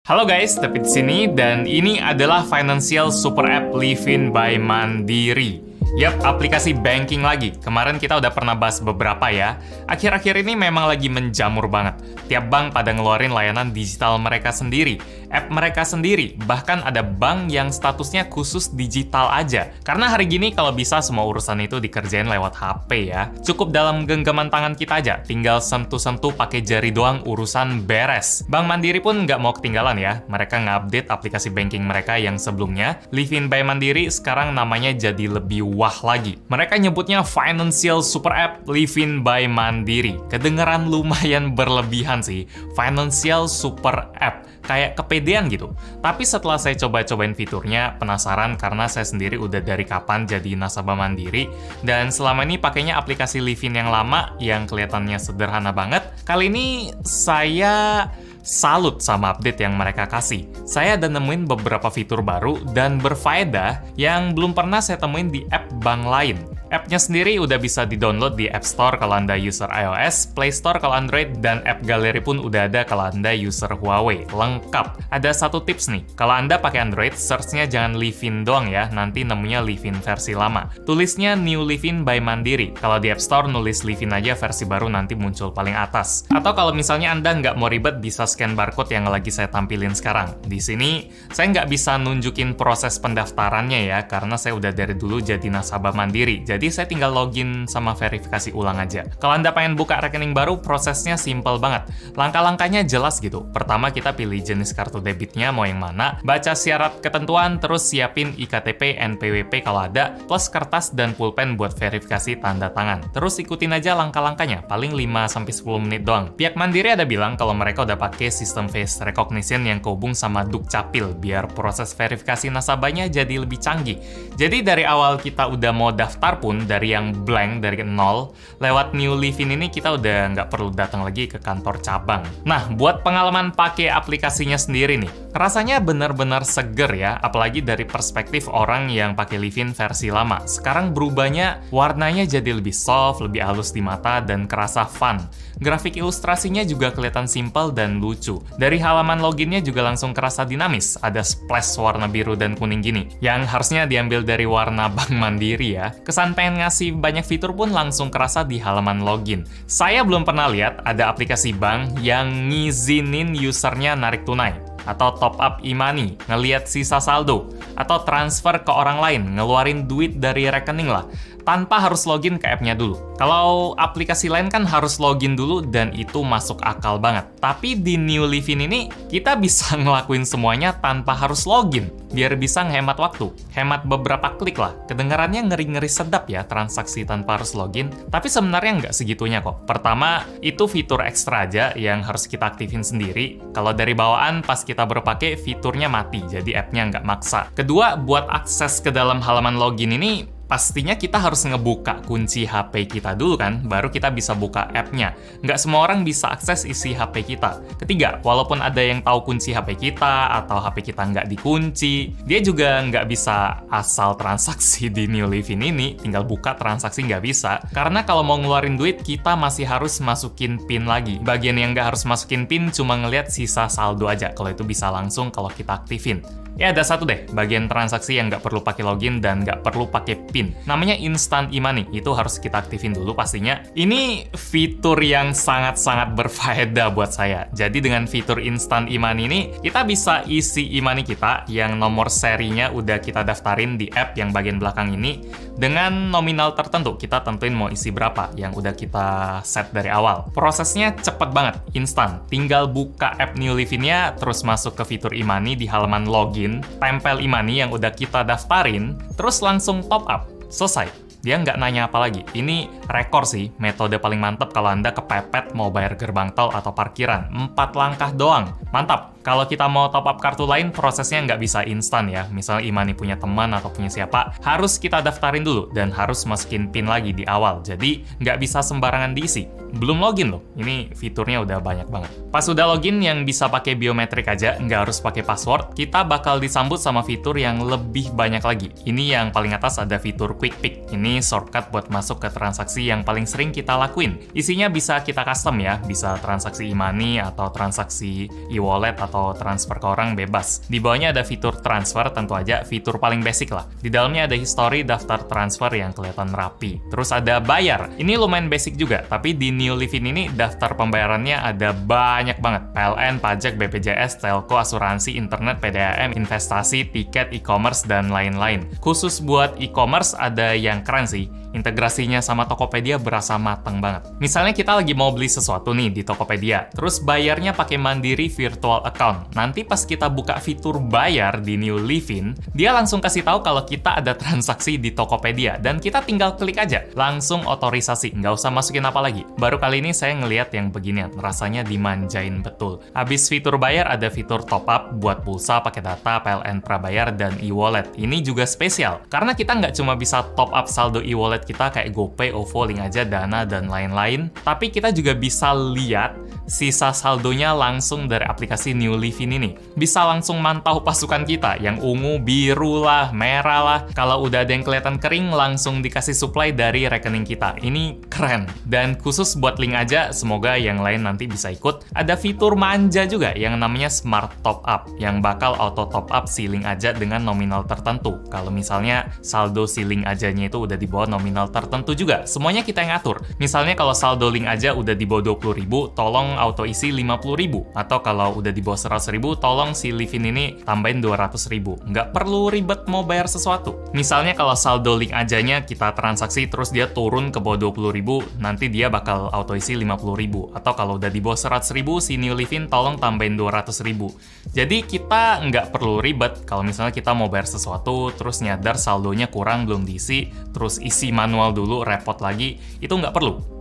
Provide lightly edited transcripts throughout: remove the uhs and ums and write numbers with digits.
Halo guys, Tepit di sini dan ini adalah Financial Super App Livin by Mandiri. Yap, aplikasi banking lagi. Kemarin kita udah pernah bahas beberapa ya. Akhir-akhir ini memang lagi menjamur banget. Tiap bank pada ngeluarin layanan digital mereka sendiri, app mereka sendiri, bahkan ada bank yang statusnya khusus digital aja. Karena hari gini kalau bisa semua urusan itu dikerjain lewat HP ya. Cukup dalam genggaman tangan kita aja, tinggal sentuh-sentuh pakai jari doang urusan beres. Bank Mandiri pun nggak mau ketinggalan ya. Mereka nge-update aplikasi banking mereka yang sebelumnya, Livin by Mandiri, sekarang namanya jadi lebih wah lagi. Mereka nyebutnya Financial Super App Livin by Mandiri. Kedengeran lumayan berlebihan sih, Financial Super App. Kayak kepedean gitu. Tapi setelah saya coba-cobain fiturnya, penasaran karena saya sendiri udah dari kapan jadi nasabah Mandiri, dan selama ini pakainya aplikasi Livin yang lama, yang kelihatannya sederhana banget. Kali ini saya salut sama update yang mereka kasih. Saya udah nemuin beberapa fitur baru dan berfaedah yang belum pernah saya temuin di app bank lain. App-nya sendiri udah bisa di-download di App Store kalau Anda user iOS, Play Store kalau Android, dan App Gallery pun udah ada kalau Anda user Huawei. Lengkap. Ada satu tips nih, kalau Anda pakai Android, search-nya jangan Livin doang ya, nanti nemunya Livin versi lama. Tulisnya New Livin by Mandiri. Kalau di App Store nulis Livin aja versi baru nanti muncul paling atas. Atau kalau misalnya Anda nggak mau ribet, bisa scan barcode yang lagi saya tampilin sekarang. Di sini, saya nggak bisa nunjukin proses pendaftarannya ya, karena saya udah dari dulu jadi nasabah Mandiri. Jadi saya tinggal login sama verifikasi ulang aja. Kalau Anda pengen buka rekening baru, prosesnya simple banget. Langkah-langkahnya jelas gitu. Pertama, kita pilih jenis kartu debitnya mau yang mana, baca syarat ketentuan, terus siapin iktp, NPWP kalau ada, plus kertas dan pulpen buat verifikasi tanda tangan. Terus ikutin aja langkah-langkahnya, paling 5-10 menit doang. Pihak Mandiri ada bilang kalau mereka udah pakai sistem face recognition yang kehubung sama Dukcapil, biar proses verifikasi nasabahnya jadi lebih canggih. Jadi dari awal kita udah mau daftar pun, dari yang blank, dari nol, lewat New Livin ini kita udah nggak perlu datang lagi ke kantor cabang. Nah, buat pengalaman pakai aplikasinya sendiri nih, rasanya benar-benar seger ya, apalagi dari perspektif orang yang pakai Livin versi lama. Sekarang berubahnya, warnanya jadi lebih soft, lebih halus di mata, dan kerasa fun. Grafik ilustrasinya juga kelihatan simple dan lucu. Dari halaman loginnya juga langsung kerasa dinamis, ada splash warna biru dan kuning gini, yang harusnya diambil dari warna Bank Mandiri ya. Kesan pengen ngasih banyak fitur pun langsung kerasa di halaman login. Saya belum pernah lihat ada aplikasi bank yang ngizinin usernya narik tunai, atau top up e-money, ngelihat sisa saldo, atau transfer ke orang lain, ngeluarin duit dari rekening lah, tanpa harus login ke app-nya dulu. Kalau aplikasi lain kan harus login dulu dan itu masuk akal banget. Tapi di New Livin ini, kita bisa ngelakuin semuanya tanpa harus login, biar bisa ngehemat waktu. Hemat beberapa klik lah. Kedengarannya ngeri-ngeri sedap ya transaksi tanpa harus login, tapi sebenarnya nggak segitunya kok. Pertama, itu fitur ekstra aja yang harus kita aktifin sendiri. Kalau dari bawaan, pas kita baru pakai, fiturnya mati, jadi app-nya nggak maksa. Kedua, buat akses ke dalam halaman login ini, pastinya kita harus ngebuka kunci HP kita dulu kan, baru kita bisa buka app-nya. Nggak semua orang bisa akses isi HP kita. Ketiga, walaupun ada yang tahu kunci HP kita, atau HP kita nggak dikunci, dia juga nggak bisa asal transaksi di New Livin ini, tinggal buka transaksi nggak bisa. Karena kalau mau ngeluarin duit, kita masih harus masukin PIN lagi. Bagian yang nggak harus masukin PIN cuma ngelihat sisa saldo aja, kalau itu bisa langsung kalau kita aktifin. Ya, ada satu deh, bagian transaksi yang nggak perlu pakai login dan nggak perlu pakai PIN. Namanya Instant e-money, itu harus kita aktifin dulu pastinya. Ini fitur yang sangat-sangat berfaedah buat saya. Jadi dengan fitur Instant e-money ini, kita bisa isi e-money kita yang nomor serinya udah kita daftarin di app yang bagian belakang ini, dengan nominal tertentu. Kita tentuin mau isi berapa, yang udah kita set dari awal. Prosesnya cepet banget, instan. Tinggal buka app New Livin-nya, terus masuk ke fitur e-money di halaman login, tempel e-money yang udah kita daftarin, terus langsung top up. Selesai. Dia nggak nanya apa lagi. Ini rekor sih, metode paling mantap kalau Anda kepepet mau bayar gerbang tol atau parkiran. 4 langkah doang. Mantap. Kalau kita mau top up kartu lain, prosesnya nggak bisa instan ya. Misalnya e-money punya teman atau punya siapa, harus kita daftarin dulu dan harus masukin PIN lagi di awal. Jadi, nggak bisa sembarangan diisi. Belum login loh, ini fiturnya udah banyak banget. Pas udah login yang bisa pakai biometrik aja, nggak harus pakai password, kita bakal disambut sama fitur yang lebih banyak lagi. Ini yang paling atas ada fitur Quick Pick. Ini Ini shortcut buat masuk ke transaksi yang paling sering kita lakuin. Isinya bisa kita custom ya, bisa transaksi e-money atau transaksi e-wallet atau transfer ke orang bebas. Di bawahnya ada fitur transfer, tentu aja fitur paling basic lah. Di dalamnya ada history daftar transfer yang kelihatan rapi. Terus ada bayar. Ini lumayan basic juga, tapi di New Livin ini daftar pembayarannya ada banyak banget. PLN, pajak, BPJS, telco, asuransi, internet, PDAM, investasi, tiket, e-commerce, dan lain-lain. Khusus buat e-commerce ada yang keren sih. Integrasinya sama Tokopedia berasa mateng banget. Misalnya kita lagi mau beli sesuatu nih di Tokopedia, terus bayarnya pakai Mandiri Virtual Account. Nanti pas kita buka fitur bayar di New Livin, dia langsung kasih tahu kalau kita ada transaksi di Tokopedia, dan kita tinggal klik aja, langsung otorisasi, nggak usah masukin apa lagi. Baru kali ini saya ngeliat yang beginian, rasanya dimanjain betul. Habis fitur bayar ada fitur top up buat pulsa pakai data, PLN prabayar, dan e-wallet. Ini juga spesial, karena kita nggak cuma bisa top up saldo e-wallet kita kayak GoPay, OVO, Link Aja, Dana, dan lain-lain, tapi kita juga bisa lihat sisa saldonya langsung dari aplikasi New Livin ini. Bisa langsung mantau pasukan kita, yang ungu, biru lah, merah lah. Kalau udah ada yang kelihatan kering, langsung dikasih supply dari rekening kita. Ini keren. Dan khusus buat Link Aja, semoga yang lain nanti bisa ikut, ada fitur manja juga yang namanya Smart Top Up, yang bakal auto top up si Link Aja dengan nominal tertentu. Kalau misalnya saldo si Link Ajanya itu udah di bawah nominal tertentu juga, semuanya kita yang ngatur. Misalnya kalau saldo Link Aja udah di bawah 20.000, tolong auto isi 50.000. Atau kalau udah di bawah 100.000, tolong si Livin ini tambahin 200.000. Nggak perlu ribet mau bayar sesuatu. Misalnya kalau saldo Link Ajanya kita transaksi terus dia turun ke bawah 20.000, nanti dia bakal auto isi 50.000. Atau kalau udah di bawah 100.000, si New Livin tolong tambahin 200.000. Jadi kita nggak perlu ribet kalau misalnya kita mau bayar sesuatu, terus nyadar saldonya kurang belum diisi, terus isi manual dulu, repot lagi, itu nggak perlu.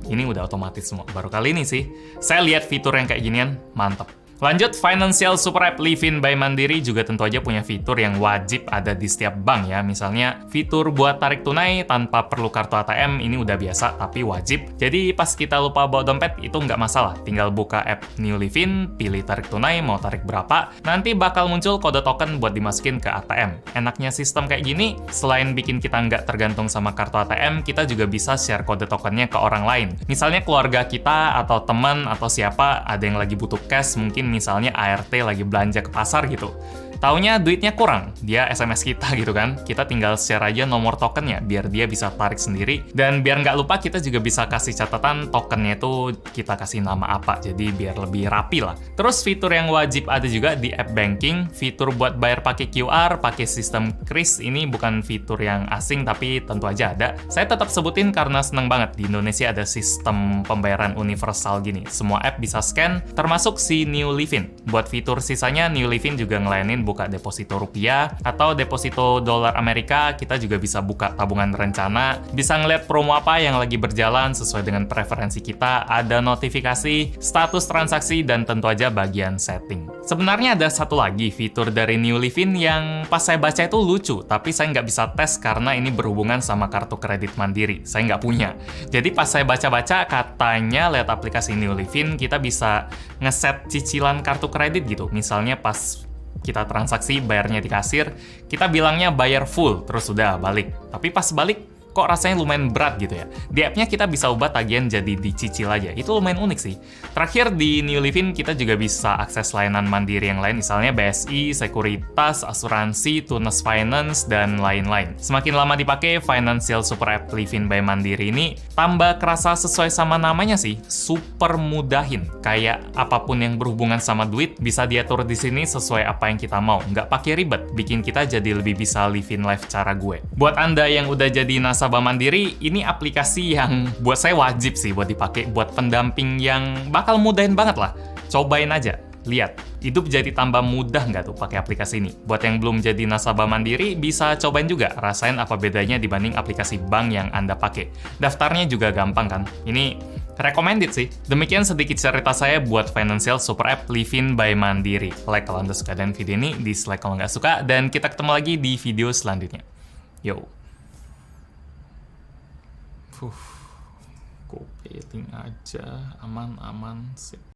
Ini udah otomatis semua. Baru kali ini sih saya lihat fitur yang kayak ginian, mantap. Lanjut, Financial Super App Livin by Mandiri juga tentu aja punya fitur yang wajib ada di setiap bank ya. Misalnya, fitur buat tarik tunai tanpa perlu kartu ATM, ini udah biasa, tapi wajib. Jadi, pas kita lupa bawa dompet, itu nggak masalah. Tinggal buka app New Livin, pilih tarik tunai, mau tarik berapa, nanti bakal muncul kode token buat dimasukin ke ATM. Enaknya sistem kayak gini, selain bikin kita nggak tergantung sama kartu ATM, kita juga bisa share kode tokennya ke orang lain. Misalnya keluarga kita, atau teman, atau siapa, ada yang lagi butuh cash, mungkin misalnya ART lagi belanja ke pasar gitu. Taunya duitnya kurang, dia SMS kita gitu kan. Kita tinggal share aja nomor tokennya, biar dia bisa tarik sendiri. Dan biar nggak lupa, kita juga bisa kasih catatan tokennya itu kita kasih nama apa, jadi biar lebih rapi lah. Terus fitur yang wajib ada juga di app banking, fitur buat bayar pakai QR, pakai sistem kris. Ini bukan fitur yang asing, tapi tentu aja ada. Saya tetap sebutin karena seneng banget, di Indonesia ada sistem pembayaran universal gini. Semua app bisa scan, termasuk si New Livin. Buat fitur sisanya, New Livin juga ngelayanin buka deposito rupiah atau deposito dolar Amerika. Kita juga bisa buka tabungan rencana, bisa ngeliat promo apa yang lagi berjalan sesuai dengan preferensi kita, ada notifikasi, status transaksi, dan tentu aja bagian setting. Sebenarnya ada satu lagi fitur dari New Livin yang pas saya baca itu lucu, tapi saya nggak bisa tes karena ini berhubungan sama kartu kredit Mandiri. Saya nggak punya. Jadi pas saya baca-baca, katanya lewat aplikasi New Livin kita bisa ngeset cicilan kartu kredit gitu. Misalnya pas kita transaksi, bayarnya di kasir, kita bilangnya bayar full, terus udah balik. Tapi pas balik, kok rasanya lumayan berat gitu ya. Di app-nya kita bisa ubah tagihan jadi dicicil aja. Itu lumayan unik sih. Terakhir di New Livin kita juga bisa akses layanan mandiri yang lain, misalnya BSI, Sekuritas, Asuransi, Tunas Finance, dan lain-lain. Semakin lama dipakai, Financial Super App Livin by Mandiri ini tambah kerasa sesuai sama namanya sih, super mudahin. Kayak apapun yang berhubungan sama duit bisa diatur di sini sesuai apa yang kita mau. Nggak pakai ribet, bikin kita jadi lebih bisa living life cara gue. Buat Anda yang udah jadi nasabah Mandiri, ini aplikasi yang buat saya wajib sih buat dipakai, buat pendamping yang bakal mudahin banget lah. Cobain aja, lihat, hidup jadi tambah mudah nggak tuh pakai aplikasi ini. Buat yang belum jadi nasabah Mandiri, bisa cobain juga, rasain apa bedanya dibanding aplikasi bank yang Anda pakai. Daftarnya juga gampang kan? Ini recommended sih. Demikian sedikit cerita saya buat Financial Super App Livin by Mandiri. Like kalau Anda suka dengan video ini, dislike kalau nggak suka, dan kita ketemu lagi di video selanjutnya. Yo. Go paying aja, aman-aman, sip.